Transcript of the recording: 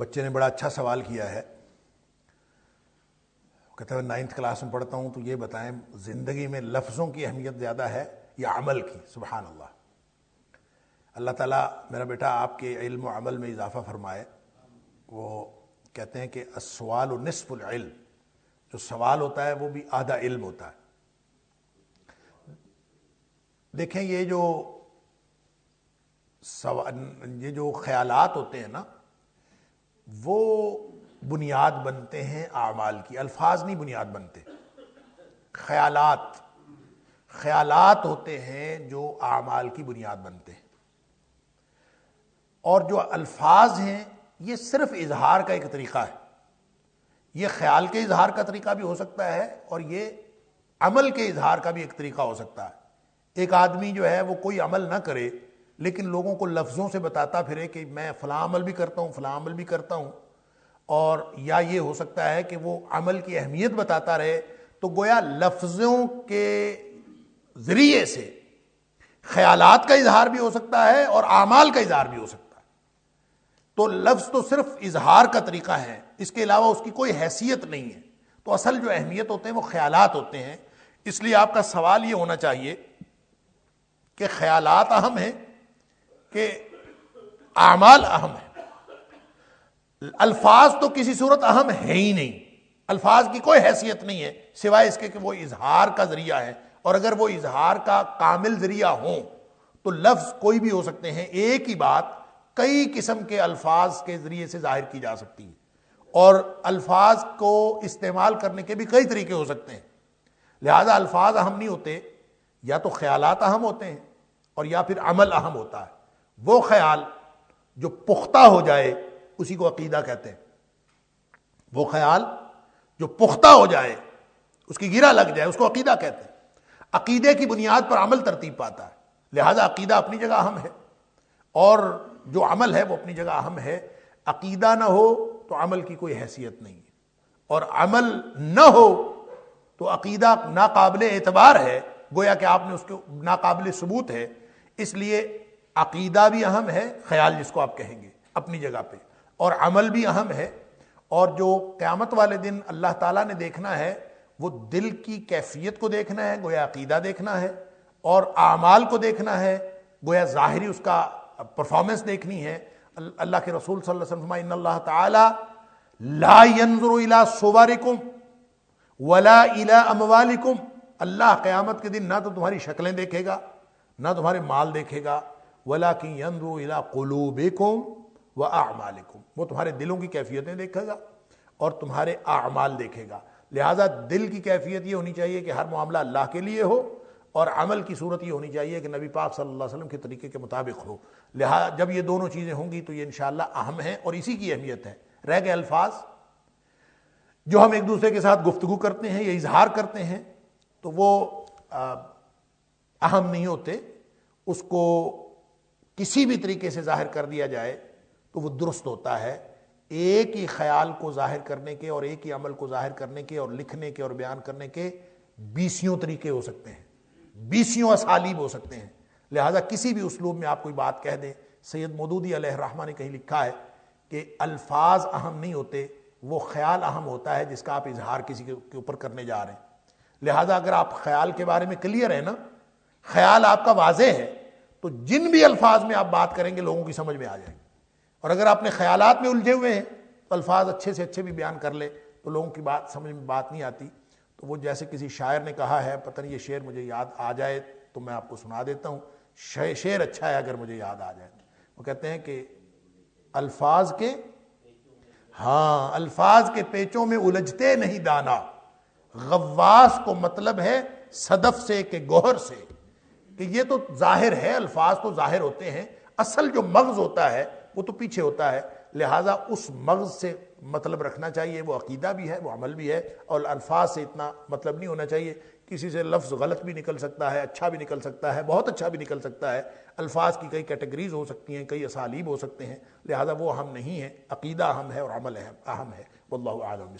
بچے نے بڑا اچھا سوال کیا ہے. کہتا ہے 9th کلاس میں پڑھتا ہوں، تو یہ بتائیں زندگی میں لفظوں کی اہمیت زیادہ ہے یا عمل کی؟ سبحان اللہ. اللہ تعالیٰ میرا بیٹا آپ کے علم و عمل میں اضافہ فرمائے. وہ کہتے ہیں کہ السوال نصف العلم، جو سوال ہوتا ہے وہ بھی آدھا علم ہوتا ہے. دیکھیں یہ جو خیالات ہوتے ہیں نا، وہ بنیاد بنتے ہیں اعمال کی. الفاظ نہیں بنیاد بنتے. خیالات ہوتے ہیں جو اعمال کی بنیاد بنتے ہیں. اور جو الفاظ ہیں یہ صرف اظہار کا ایک طریقہ ہے. یہ خیال کے اظہار کا طریقہ بھی ہو سکتا ہے اور یہ عمل کے اظہار کا بھی ایک طریقہ ہو سکتا ہے. ایک آدمی جو ہے وہ کوئی عمل نہ کرے لیکن لوگوں کو لفظوں سے بتاتا پھرے کہ میں فلاں عمل بھی کرتا ہوں، فلاں عمل بھی کرتا ہوں. اور یا یہ ہو سکتا ہے کہ وہ عمل کی اہمیت بتاتا رہے. تو گویا لفظوں کے ذریعے سے خیالات کا اظہار بھی ہو سکتا ہے اور اعمال کا اظہار بھی ہو سکتا ہے. تو لفظ تو صرف اظہار کا طریقہ ہے، اس کے علاوہ اس کی کوئی حیثیت نہیں ہے. تو اصل جو اہمیت ہوتے ہیں وہ خیالات ہوتے ہیں. اس لیے آپ کا سوال یہ ہونا چاہیے کہ خیالات اہم ہیں کہ اعمال اہم ہیں. الفاظ تو کسی صورت اہم ہے ہی نہیں. الفاظ کی کوئی حیثیت نہیں ہے سوائے اس کے کہ وہ اظہار کا ذریعہ ہے. اور اگر وہ اظہار کا کامل ذریعہ ہوں تو لفظ کوئی بھی ہو سکتے ہیں. ایک ہی بات کئی قسم کے الفاظ کے ذریعے سے ظاہر کی جا سکتی ہے، اور الفاظ کو استعمال کرنے کے بھی کئی طریقے ہو سکتے ہیں. لہذا الفاظ اہم نہیں ہوتے، یا تو خیالات اہم ہوتے ہیں اور یا پھر عمل اہم ہوتا ہے. وہ خیال جو پختہ ہو جائے اسی کو عقیدہ کہتے ہیں. وہ خیال جو پختہ ہو جائے، اس کی گرہ لگ جائے، اس کو عقیدہ کہتے ہیں. عقیدے کی بنیاد پر عمل ترتیب پاتا ہے. لہذا عقیدہ اپنی جگہ اہم ہے اور جو عمل ہے وہ اپنی جگہ اہم ہے. عقیدہ نہ ہو تو عمل کی کوئی حیثیت نہیں ہے، اور عمل نہ ہو تو عقیدہ ناقابل اعتبار ہے، گویا کہ آپ نے اس کو ناقابل ثبوت ہے. اس لیے عقیدہ بھی اہم ہے، خیال جس کو آپ کہیں گے اپنی جگہ پہ، اور عمل بھی اہم ہے. اور جو قیامت والے دن اللہ تعالیٰ نے دیکھنا ہے وہ دل کی کیفیت کو دیکھنا ہے، گویا عقیدہ دیکھنا ہے، اور اعمال کو دیکھنا ہے، گویا ظاہری اس کا پرفارمنس دیکھنی ہے. اللہ کے رسول صلی اللہ علیہ وسلم فرمائے ان اللہ تعالیٰ لا ينظر الى صورکم ولا الى اموالکم. اللہ قیامت کے دن نہ تو تمہاری شکلیں دیکھے گا نہ تمہارے مال دیکھے گا، ولکن ينظر الى قلوبکم واعمالکم. وہ تمہارے دلوں کی کیفیتیں دیکھے گا اور تمہارے اعمال دیکھے گا. لہذا دل کی کیفیت یہ ہونی چاہیے کہ ہر معاملہ اللہ کے لیے ہو، اور عمل کی صورت یہ ہونی چاہیے کہ نبی پاک صلی اللہ علیہ وسلم کے طریقے کے مطابق ہو. لہذا جب یہ دونوں چیزیں ہوں گی تو یہ انشاءاللہ اہم ہیں اور اسی کی اہمیت ہے. رہ گئے الفاظ جو ہم ایک دوسرے کے ساتھ گفتگو کرتے ہیں یا اظہار کرتے ہیں، تو وہ اہم نہیں ہوتے. اس کو کسی بھی طریقے سے ظاہر کر دیا جائے تو وہ درست ہوتا ہے. ایک ہی خیال کو ظاہر کرنے کے اور ایک ہی عمل کو ظاہر کرنے کے اور لکھنے کے اور بیان کرنے کے 20 طریقے ہو سکتے ہیں، 20 اسالیب ہو سکتے ہیں. لہذا کسی بھی اسلوب میں آپ کوئی بات کہہ دیں. سید مودودی علیہ الرحمہ نے کہیں لکھا ہے کہ الفاظ اہم نہیں ہوتے، وہ خیال اہم ہوتا ہے جس کا آپ اظہار کسی کے اوپر کرنے جا رہے ہیں. لہذا اگر آپ خیال کے بارے میں کلیئر ہے نا، خیال آپ کا واضح ہے، تو جن بھی الفاظ میں آپ بات کریں گے لوگوں کی سمجھ میں آ جائے گی. اور اگر آپ نے خیالات میں الجھے ہوئے ہیں تو الفاظ اچھے سے اچھے بھی بیان کر لے تو لوگوں کی بات سمجھ میں بات نہیں آتی. تو وہ جیسے کسی شاعر نے کہا ہے، پتہ نہیں یہ شعر مجھے یاد آ جائے تو میں آپ کو سنا دیتا ہوں. شعر اچھا ہے اگر مجھے یاد آ جائے. وہ کہتے ہیں کہ الفاظ کے پیچوں میں الجھتے نہیں دانا، غواص کو مطلب ہے صدف سے کہ گوہر سے. کہ یہ تو ظاہر ہے، الفاظ تو ظاہر ہوتے ہیں، اصل جو مغز ہوتا ہے وہ تو پیچھے ہوتا ہے. لہٰذا اس مغز سے مطلب رکھنا چاہیے، وہ عقیدہ بھی ہے، وہ عمل بھی ہے. اور الفاظ سے اتنا مطلب نہیں ہونا چاہیے. کسی سے لفظ غلط بھی نکل سکتا ہے، اچھا بھی نکل سکتا ہے، بہت اچھا بھی نکل سکتا ہے. الفاظ کی کئی کیٹیگریز ہو سکتی ہیں، کئی اسالیب ہو سکتے ہیں. لہٰذا وہ اہم نہیں ہے. عقیدہ اہم ہے اور عمل اہم ہے. واللہ اعلم.